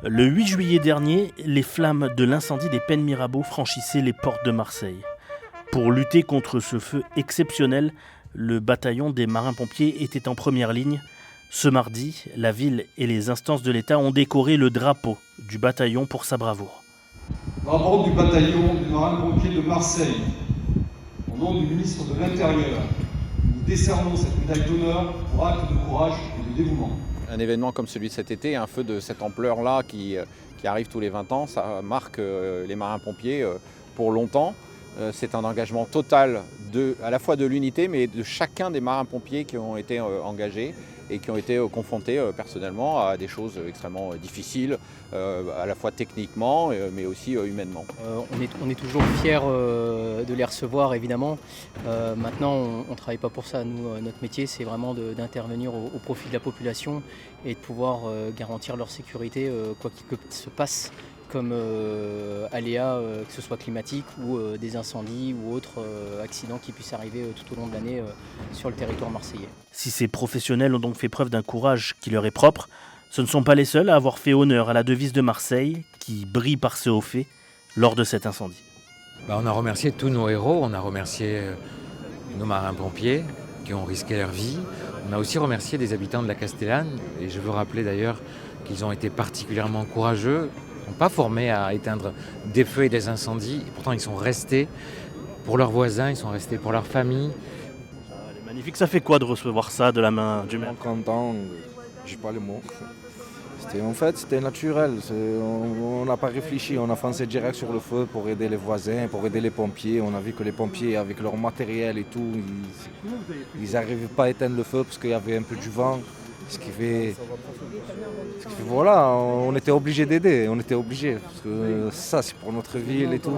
Le 8 juillet dernier, les flammes de l'incendie des Pennes Mirabeau franchissaient les portes de Marseille. Pour lutter contre ce feu exceptionnel, le bataillon des marins-pompiers était en première ligne. Ce mardi, la ville et les instances de l'État ont décoré le drapeau du bataillon pour sa bravoure. Drapeau du bataillon des marins-pompiers de Marseille, au nom du ministre de l'Intérieur, nous décernons cette médaille d'honneur pour acte de courage et de dévouement. Un événement comme celui de cet été, un feu de cette ampleur-là qui arrive tous les 20 ans, ça marque les marins-pompiers pour longtemps. C'est un engagement total à la fois de l'unité, mais de chacun des marins-pompiers qui ont été engagés et qui ont été confrontés personnellement à des choses extrêmement difficiles, à la fois techniquement, mais aussi humainement. On est toujours fiers de les recevoir, évidemment. Maintenant, on ne travaille pas pour ça. Nous, notre métier, c'est vraiment d'intervenir au profit de la population et de pouvoir garantir leur sécurité, quoi qu'il se passe, comme aléas, que ce soit climatique ou des incendies ou autres accidents qui puissent arriver tout au long de l'année sur le territoire marseillais. Si ces professionnels ont donc fait preuve d'un courage qui leur est propre, ce ne sont pas les seuls à avoir fait honneur à la devise de Marseille, qui brille par ce haut fait lors de cet incendie. On a remercié tous nos héros, on a remercié nos marins-pompiers qui ont risqué leur vie. On a aussi remercié des habitants de la Castellane, et je veux rappeler d'ailleurs qu'ils ont été particulièrement courageux. Ils ne sont pas formés à éteindre des feux et des incendies, et pourtant ils sont restés pour leurs voisins, ils sont restés pour leur famille. C'est magnifique, ça fait quoi de recevoir ça de la main du maire? Content, j'ai pas les mots. C'était naturel, on n'a pas réfléchi, on a foncé direct sur le feu pour aider les voisins, pour aider les pompiers. On a vu que les pompiers, avec leur matériel et tout, ils n'arrivaient pas à éteindre le feu parce qu'il y avait un peu du vent. Ce qui fait voilà, on était obligés d'aider, parce que ça c'est pour notre ville et tout.